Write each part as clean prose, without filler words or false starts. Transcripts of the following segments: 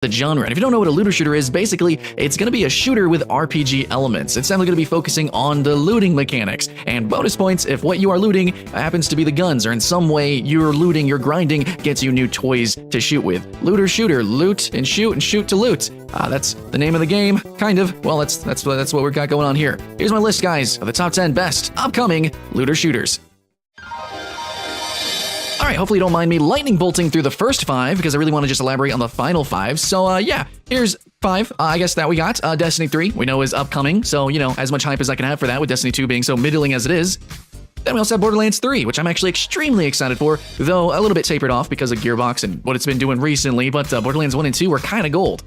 the genre. And if you don't know what a looter shooter is, basically, it's going to be a shooter with RPG elements. It's definitely going to be focusing on the looting mechanics, and bonus points if what you are looting happens to be the guns, or in some way you're looting, you're grinding, gets you new toys to shoot with. Looter shooter, loot and shoot to loot. That's the name of the game, kind of. Well, that's what we've got going on here. Here's my list, guys, of the top 10 best upcoming looter shooters. All right, hopefully you don't mind me lightning bolting through the first 5 because I really want to just elaborate on the final 5. So yeah, here's 5, I guess, that we got. Destiny 3, we know is upcoming, so, you know, as much hype as I can have for that with Destiny 2 being so middling as it is. Then we also have Borderlands 3, which I'm actually extremely excited for, though a little bit tapered off because of Gearbox and what it's been doing recently, but Borderlands 1 and 2 were kind of gold.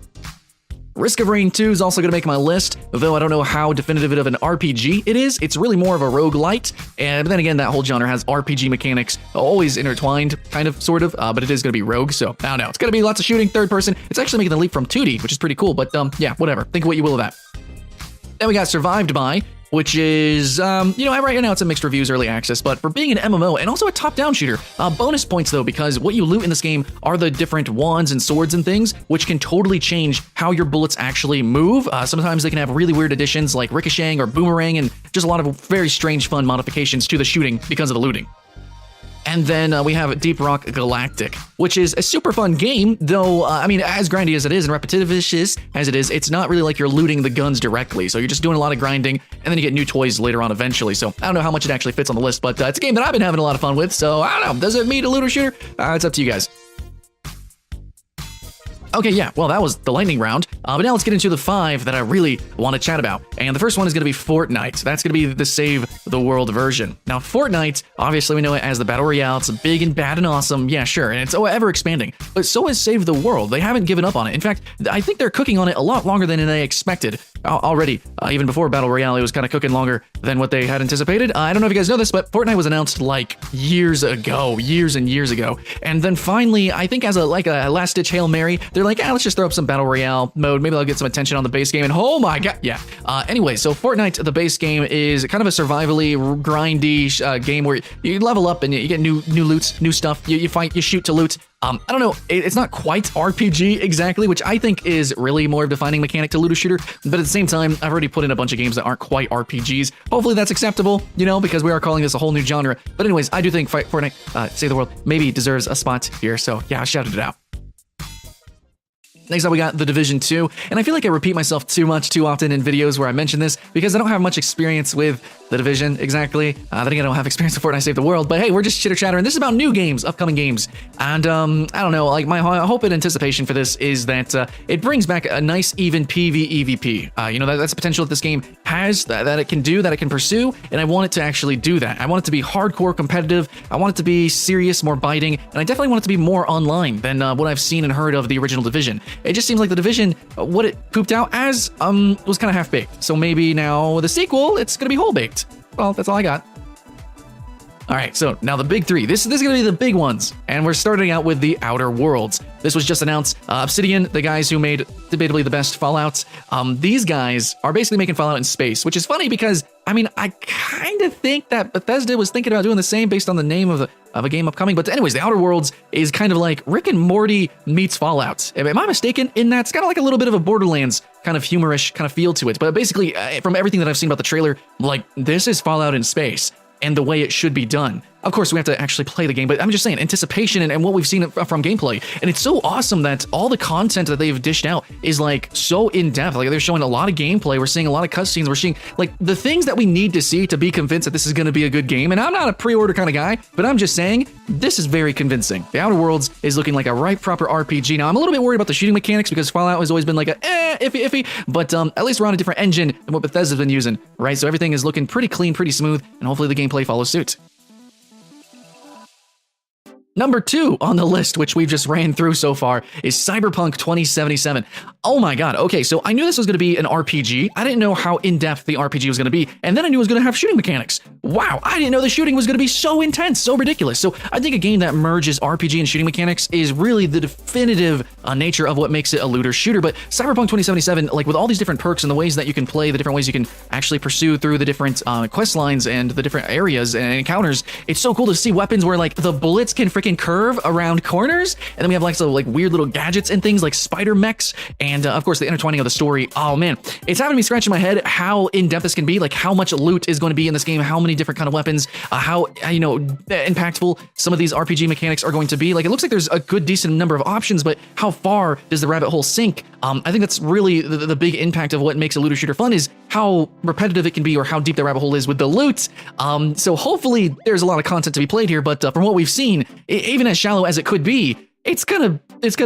Risk of Rain 2 is also going to make my list, though I don't know how definitive of an RPG it is. It's really more of a roguelite, and then again, that whole genre has RPG mechanics always intertwined, kind of, sort of, but it is going to be rogue, so I don't know. It's going to be lots of shooting, third person. It's actually making the leap from 2D, which is pretty cool, but yeah, whatever. Think what you will of that. Then we got Survived By, which is, you know, right now it's a mixed reviews, early access, but for being an MMO and also a top-down shooter, bonus points though, because what you loot in this game are the different wands and swords and things, which can totally change how your bullets actually move. Sometimes they can have really weird additions like ricocheting or boomerang, and just a lot of very strange, fun modifications to the shooting because of the looting. And then we have Deep Rock Galactic, which is a super fun game, though, I mean, as grindy as it is and repetitive-ish as it is, it's not really like you're looting the guns directly. So you're just doing a lot of grinding, and then you get new toys later on eventually. So I don't know how much it actually fits on the list, but it's a game that I've been having a lot of fun with. So I don't know, does it meet a looter shooter? It's up to you guys. Okay, yeah, well, that was the lightning round, but now let's get into the 5 that I really want to chat about. And the first one is going to be Fortnite. That's going to be the Save the World version. Now, Fortnite, obviously we know it as the Battle Royale. It's big and bad and awesome, yeah, sure, and it's ever expanding. But so is Save the World. They haven't given up on it. In fact, I think they're cooking on it a lot longer than they expected already. Even before Battle Royale, it was kind of cooking longer than what they had anticipated. I don't know if you guys know this, but Fortnite was announced like years and years ago. And then finally, I think as a last-ditch Hail Mary, they're like, let's just throw up some Battle Royale mode. Maybe I'll get some attention on the base game. And oh my god, yeah. Anyway, so Fortnite, the base game, is kind of a survivally, grindy game where you level up and you get new loots, new stuff. You fight, you shoot to loot. I don't know, it's not quite RPG exactly, which I think is really more of a defining mechanic to looter shooter, but at the same time, I've already put in a bunch of games that aren't quite RPGs. Hopefully that's acceptable, you know, because we are calling this a whole new genre. But anyways, I do think Fortnite, Save the World, maybe deserves a spot here, so yeah, I shouted it out. Next up, we got The Division 2, and I feel like I repeat myself too often in videos where I mention this because I don't have much experience with The Division exactly. Then again, I don't have experience with Fortnite Save the World, but hey, we're just chitter-chattering. This is about new games, upcoming games, and I don't know, like my hope and anticipation for this is that it brings back a nice even PvEVP. You know, that's the potential that this game has, that it can do, that it can pursue, and I want it to actually do that. I want it to be hardcore competitive, I want it to be serious, more biting, and I definitely want it to be more online than what I've seen and heard of the original Division. It just seems like The Division, what it pooped out as, was kind of half-baked. So maybe now the sequel, it's gonna be whole-baked. Well, that's all I got. All right, so now the big 3. This is gonna be the big ones, and we're starting out with The Outer Worlds. This was just announced. Obsidian, the guys who made debatably the best Fallout, these guys are basically making Fallout in space, which is funny because, I mean, I kind of think that Bethesda was thinking about doing the same based on the name of a game upcoming. But anyways, The Outer Worlds is kind of like Rick and Morty meets Fallout. Am I mistaken in that? It's kind of like a little bit of a Borderlands kind of humorish kind of feel to it. But basically, from everything that I've seen about the trailer, like, this is Fallout in space and the way it should be done. Of course, we have to actually play the game, but I'm just saying, anticipation and what we've seen from gameplay. And it's so awesome that all the content that they've dished out is like so in-depth. Like, they're showing a lot of gameplay, we're seeing a lot of cutscenes, we're seeing like the things that we need to see to be convinced that this is going to be a good game. And I'm not a pre-order kind of guy, but I'm just saying, this is very convincing. The Outer Worlds is looking like a right proper RPG. Now, I'm a little bit worried about the shooting mechanics because Fallout has always been like a iffy, but at least we're on a different engine than what Bethesda's been using, right? So everything is looking pretty clean, pretty smooth, and hopefully the gameplay follows suit. Number 2 on the list, which we've just ran through so far, is Cyberpunk 2077. Oh my god, okay, so I knew this was going to be an RPG. I didn't know how in-depth the RPG was going to be, and then I knew it was going to have shooting mechanics. Wow, I didn't know the shooting was going to be so intense, so ridiculous. So I think a game that merges RPG and shooting mechanics is really the definitive nature of what makes it a looter shooter. But Cyberpunk 2077, like with all these different perks and the ways that you can play, the different ways you can actually pursue through the different quest lines and the different areas and encounters, it's so cool to see weapons where like the bullets can freaking freaking curve around corners, and then we have like some like weird little gadgets and things like spider mechs, and of course the intertwining of the story. Oh man, it's having me scratching my head how in depth this can be, like how much loot is going to be in this game, how many different kind of weapons, how impactful some of these RPG mechanics are going to be. Like it looks like there's a good decent number of options, but how far does the rabbit hole sink? I think that's really the big impact of what makes a looter shooter fun, is how repetitive it can be or how deep the rabbit hole is with the loot. So hopefully there's a lot of content to be played here, but from what we've seen, even as shallow as it could be, it's gonna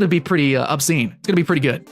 be pretty obscene. It's gonna be pretty good.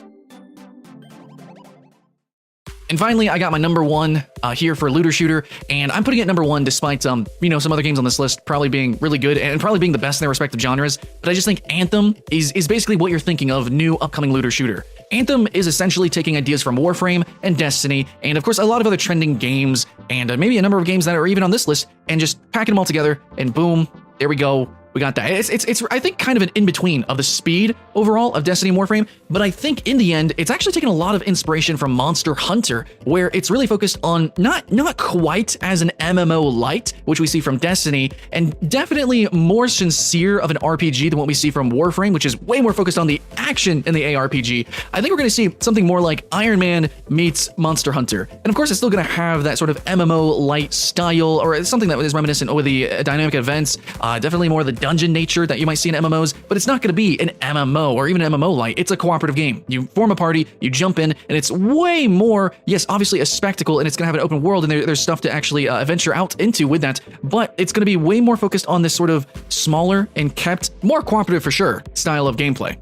And finally, I got my number one here for looter shooter, and I'm putting it number one despite some other games on this list probably being really good and probably being the best in their respective genres. But I just think Anthem is basically what you're thinking of new upcoming looter shooter. Anthem is essentially taking ideas from Warframe and Destiny, and of course a lot of other trending games, and maybe a number of games that are even on this list, and just packing them all together, and boom, there we go. We got that. It's I think kind of an in-between of the speed overall of Destiny and Warframe, but I think in the end, it's actually taken a lot of inspiration from Monster Hunter, where it's really focused on not quite as an MMO light, which we see from Destiny, and definitely more sincere of an RPG than what we see from Warframe, which is way more focused on the action in the ARPG. I think we're going to see something more like Iron Man meets Monster Hunter. And of course, it's still going to have that sort of MMO light style, or something that is reminiscent of the dynamic events, definitely more the dungeon nature that you might see in MMOs, but it's not going to be an MMO or even an MMO light. It's a cooperative game. You form a party, you jump in, and it's way more, yes, obviously a spectacle, and it's going to have an open world, and there's stuff to actually venture out into with that, but it's going to be way more focused on this sort of smaller and kept, more cooperative for sure, style of gameplay.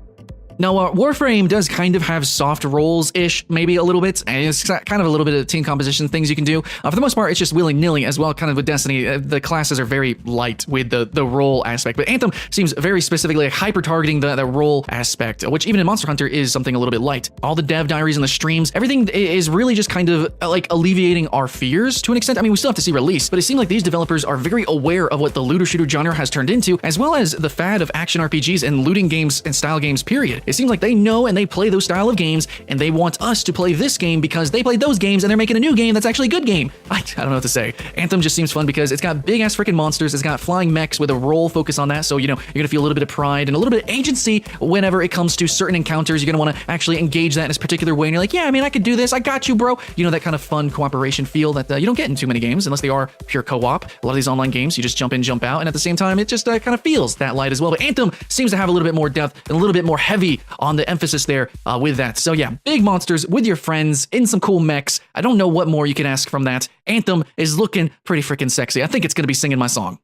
Now, Warframe does kind of have soft roles-ish, maybe a little bit, and it's kind of a little bit of team composition things you can do. For the most part, it's just willy-nilly as well, kind of with Destiny. The classes are very light with the role aspect, but Anthem seems very specifically like hyper-targeting the role aspect, which even in Monster Hunter is something a little bit light. All the dev diaries and the streams, everything is really just kind of like alleviating our fears to an extent. I mean, we still have to see release, but it seems like these developers are very aware of what the looter shooter genre has turned into, as well as the fad of action RPGs and looting games and style games, period. It seems like they know and they play those style of games, and they want us to play this game because they played those games and they're making a new game that's actually a good game. I don't know what to say. Anthem just seems fun because it's got big ass freaking monsters, it's got flying mechs with a role focus on that, so you're gonna feel a little bit of pride and a little bit of agency whenever it comes to certain encounters. You're gonna want to actually engage that in this particular way, and you're like, yeah, I mean, I could do this, I got you, bro. That kind of fun cooperation feel that you don't get in too many games unless they are pure co-op. A lot of these online games, you just jump in, jump out, and at the same time, it just kind of feels that light as well. But Anthem seems to have a little bit more depth and a little bit more heavy on the emphasis there with that. So yeah, big monsters with your friends in some cool mechs. I don't know what more you can ask from that. Anthem is looking pretty freaking sexy. I think it's going to be singing my song.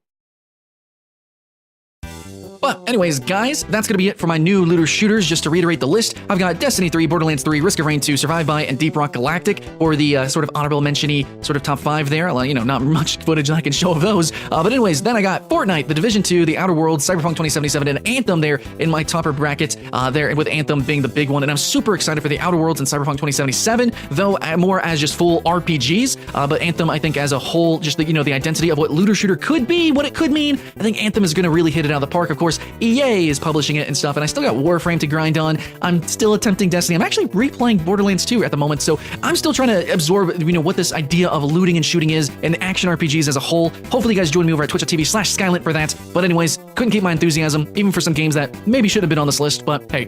But anyways, guys, that's going to be it for my new looter shooters. Just to reiterate the list, I've got Destiny 3, Borderlands 3, Risk of Rain 2, Survive By, and Deep Rock Galactic, or the sort of honorable mention-y sort of top 5 there. Not much footage that I can show of those. But anyways, then I got Fortnite, The Division 2, The Outer Worlds, Cyberpunk 2077, and Anthem there in my topper bracket there, with Anthem being the big one. And I'm super excited for The Outer Worlds and Cyberpunk 2077, though more as just full RPGs. But Anthem, I think, as a whole, just the identity of what looter shooter could be, what it could mean, I think Anthem is going to really hit it out of the park. Of course, EA is publishing it and stuff, and I still got Warframe to grind on. I'm still attempting Destiny. I'm actually replaying Borderlands 2 at the moment, so I'm still trying to absorb, what this idea of looting and shooting is, and action RPGs as a whole. Hopefully you guys join me over at twitch.tv/Skylint for that. But anyways, couldn't keep my enthusiasm, even for some games that maybe should have been on this list, but hey.